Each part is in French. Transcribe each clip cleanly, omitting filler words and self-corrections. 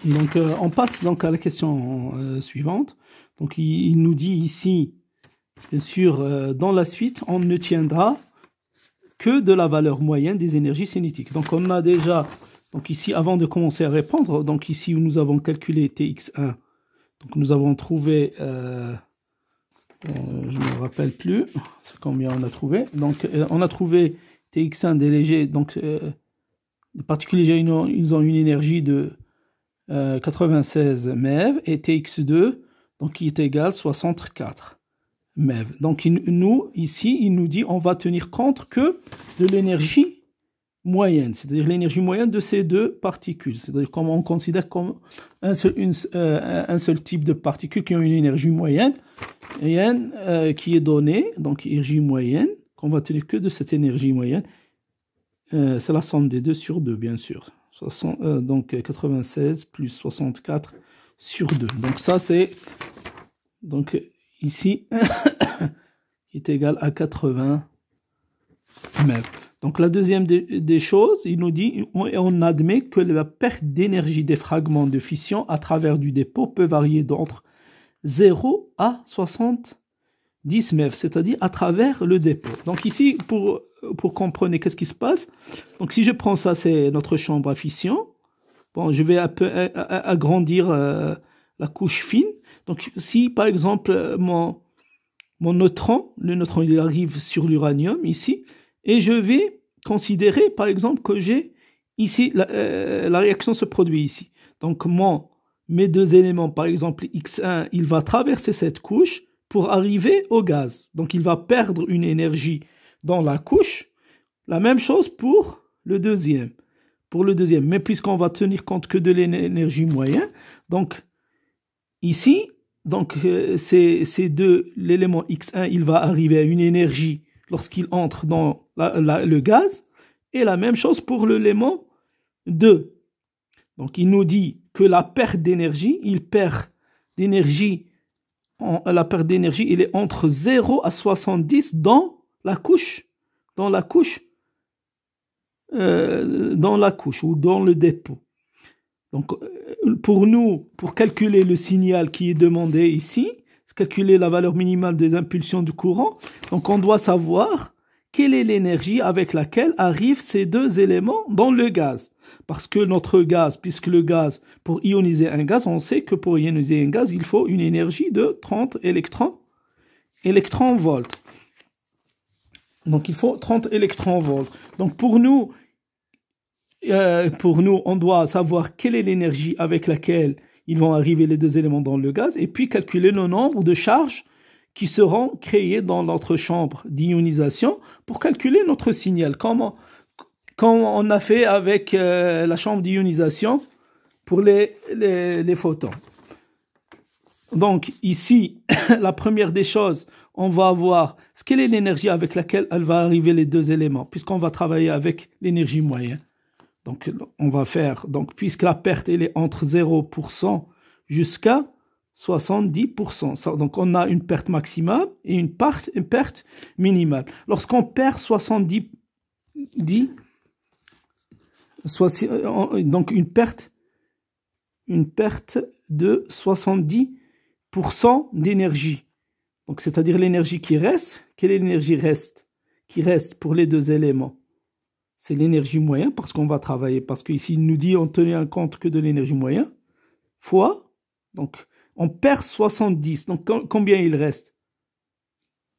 Donc, on passe donc à la question suivante. Donc, il nous dit ici, bien sûr, dans la suite, on ne tiendra que de la valeur moyenne des énergies cinétiques. Donc, on a déjà, donc ici, avant de commencer à répondre, donc ici, où nous avons calculé Tx1, donc nous avons trouvé, je ne me rappelle plus, c'est combien on a trouvé. Donc, on a trouvé Tx1 des légers, donc, les particules légères, ils ont une énergie de 96 MeV et Tx2, donc qui est égal 64 MeV. Donc nous, ici, il nous dit on va tenir compte que de l'énergie moyenne, c'est-à-dire l'énergie moyenne de ces deux particules. C'est-à-dire comment on considère comme un seul type de particules qui ont une énergie moyenne qui est donnée, donc énergie moyenne, qu'on va tenir que de cette énergie moyenne. C'est la somme des deux sur 2, bien sûr. Donc 96 plus 64 sur 2. Donc ça, c'est donc ici qui est égal à 80 MeV. Donc la deuxième des choses, il nous dit, on admet que la perte d'énergie des fragments de fission à travers du dépôt peut varier d'entre 0 à 70 MeV, c'est-à-dire à travers le dépôt. Donc ici, pour comprendre qu'est-ce qui se passe, donc si je prends ça, c'est notre chambre à fission. Bon, je vais un peu agrandir la couche fine. Donc si par exemple mon neutron, le neutron il arrive sur l'uranium ici, et je vais considérer par exemple que j'ai ici, la réaction se produit ici. Donc mes deux éléments, par exemple X1, il va traverser cette couche pour arriver au gaz. Donc il va perdre une énergie dans la couche. La même chose pour le deuxième. Mais puisqu'on va tenir compte que de l'énergie moyenne, donc ici, donc c'est l'élément X1, il va arriver à une énergie lorsqu'il entre dans le gaz, et la même chose pour l'élément 2. Donc il nous dit que la perte d'énergie, la perte d'énergie, il est entre 0 à 70 dans la couche ou dans le dépôt. Donc, pour calculer le signal qui est demandé ici, calculer la valeur minimale des impulsions du courant, donc on doit savoir quelle est l'énergie avec laquelle arrivent ces deux éléments dans le gaz. Parce que notre gaz, puisque le gaz, pour ioniser un gaz, on sait que pour ioniser un gaz, il faut une énergie de 30 électronvolts. Donc il faut 30 électronvolts. Donc pour nous, on doit savoir quelle est l'énergie avec laquelle ils vont arriver les deux éléments dans le gaz, et puis calculer le nombre de charges qui seront créées dans notre chambre d'ionisation pour calculer notre signal. Comme on a fait avec la chambre d'ionisation pour les photons. Donc ici, la première des choses, on va voir quelle est l'énergie avec laquelle elle va arriver les deux éléments, puisqu'on va travailler avec l'énergie moyenne. Donc on va faire, donc puisque la perte elle est entre 0% jusqu'à 70%. Donc on a une perte maximale et une perte minimale. Lorsqu'on perd 70, donc une perte de 70% d'énergie. Donc c'est-à-dire l'énergie qui reste. Quelle est l'énergie qui reste pour les deux éléments? C'est l'énergie moyenne, parce qu'on va travailler, parce qu'ici il nous dit on tenait compte que de l'énergie moyenne, fois, donc on perd 70, donc combien il reste?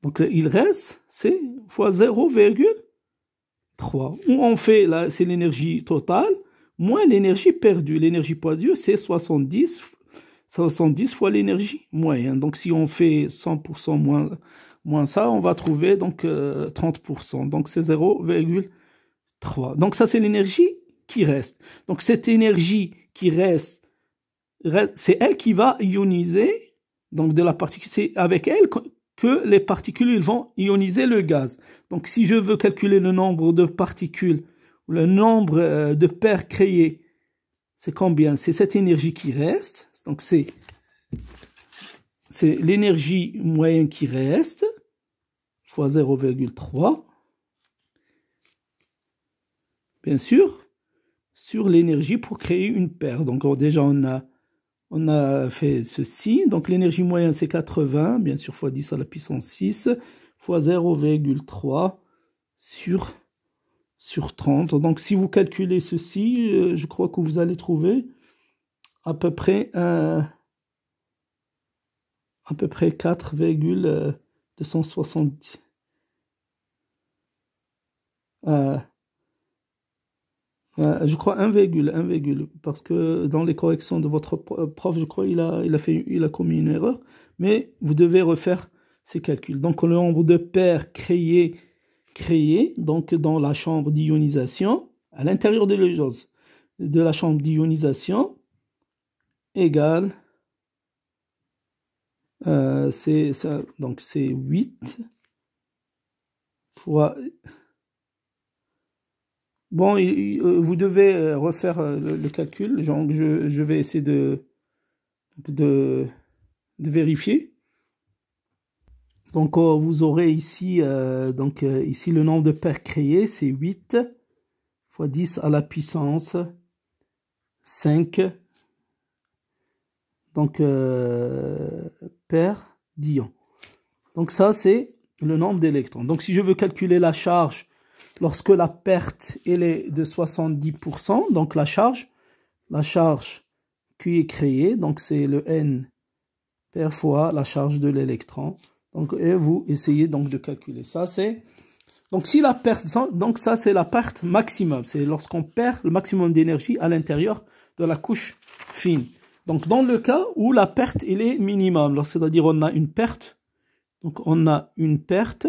Donc il reste, c'est fois 0,3. Où on fait, là, c'est l'énergie totale, moins l'énergie perdue. L'énergie perdue, c'est 70 fois l'énergie moyenne. Donc si on fait 100% moins ça, on va trouver donc 30%. Donc c'est 0,3. Donc ça, c'est l'énergie qui reste. Donc cette énergie qui reste, c'est elle qui va ioniser, donc de la particule, c'est avec elle que les particules ils vont ioniser le gaz. Donc si je veux calculer le nombre de particules, le nombre de paires créées, c'est combien? C'est cette énergie qui reste. Donc c'est l'énergie moyenne qui reste, fois 0,3. Bien sûr, sur l'énergie pour créer une paire. Donc déjà on a fait ceci. Donc l'énergie moyenne c'est 80, bien sûr fois 10 à la puissance 6, fois 0,3 sur 30. Donc si vous calculez ceci, je crois que vous allez trouver à peu près 4,270. Je crois 1, parce que dans les corrections de votre prof, je crois il a commis une erreur, mais vous devez refaire ces calculs. Donc le nombre de paires créées donc dans la chambre d'ionisation, à l'intérieur de la chambre d'ionisation, égale donc c'est 8 fois. Bon, vous devez refaire le calcul. Donc je vais essayer de vérifier. Donc vous aurez ici ici le nombre de paires créées, c'est 8 fois 10 à la puissance 5. Donc paires d'ions. Donc ça c'est le nombre d'électrons. Donc si je veux calculer la charge lorsque la perte elle est de 70%, donc la charge qui est créée, donc c'est le N paire fois la charge de l'électron. Donc et vous essayez donc de calculer ça. Donc si la perte, donc ça c'est la perte maximum, c'est lorsqu'on perd le maximum d'énergie à l'intérieur de la couche fine. Donc dans le cas où la perte elle est minimum, c'est-à-dire on a une perte, donc on a une perte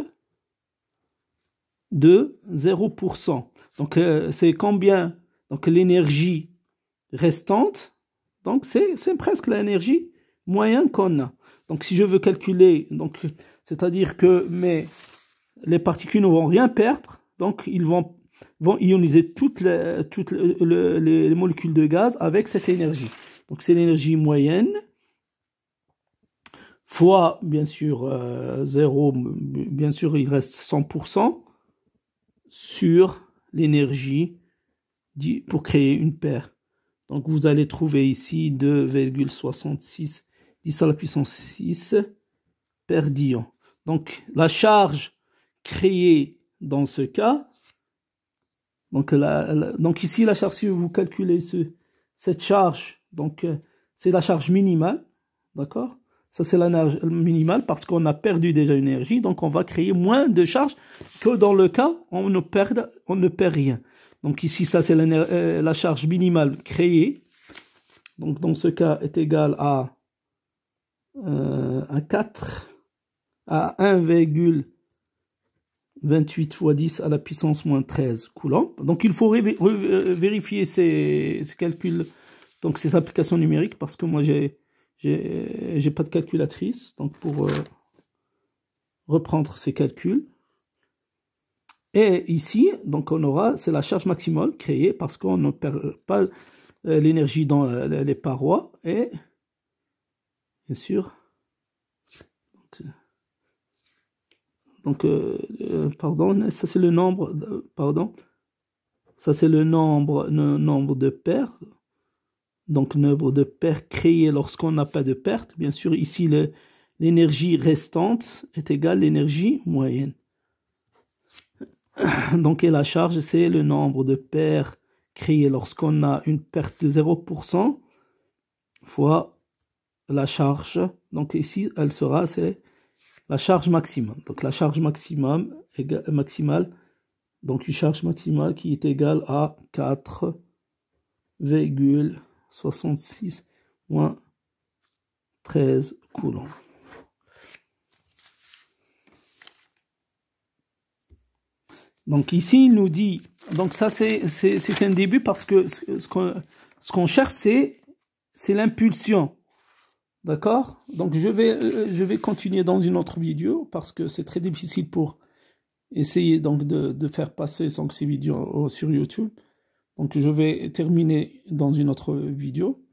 de 0%. Donc c'est combien? Donc l'énergie restante, donc c'est presque l'énergie moyenne qu'on a. Donc si je veux calculer, donc c'est-à-dire que les particules ne vont rien perdre, donc ils vont ioniser toutes les molécules de gaz avec cette énergie. Donc c'est l'énergie moyenne fois bien sûr 0, bien sûr il reste 100% sur l'énergie pour créer une paire. Donc vous allez trouver ici 2,66 10 à la puissance 6 paires d'ions. Donc la charge créée dans ce cas, donc ici la charge, si vous calculez cette charge, donc c'est la charge minimale, d'accord? Ça c'est la charge minimale parce qu'on a perdu déjà une énergie, donc on va créer moins de charge que dans le cas où on ne perd rien. Donc ici ça c'est la charge minimale créée, donc dans ce cas est égale à 1,28 fois 10 à la puissance moins 13 coulombs. Donc il faut vérifier ces calculs, donc ces applications numériques, parce que moi j'ai pas de calculatrice, donc pour reprendre ces calculs. Et ici, donc on aura, c'est la charge maximale créée parce qu'on ne perd pas l'énergie dans les parois, et bien sûr, pardon, ça c'est le nombre, ça c'est le nombre de paires, donc nombre de paires créées lorsqu'on n'a pas de perte. Bien sûr, ici l'énergie restante est égale à l'énergie moyenne. Donc et la charge c'est le nombre de paires créées lorsqu'on a une perte de 0% fois la charge. Donc ici elle sera, c'est la charge maximum. Donc la charge maximale, donc une charge maximale qui est égale à 4,66 moins 13 coulombs. Donc ici il nous dit, donc ça c'est un début parce que ce qu'on cherche c'est l'impulsion. D'accord? Donc je vais continuer dans une autre vidéo parce que c'est très difficile pour essayer donc de faire passer donc, ces vidéos sur YouTube. Donc je vais terminer dans une autre vidéo.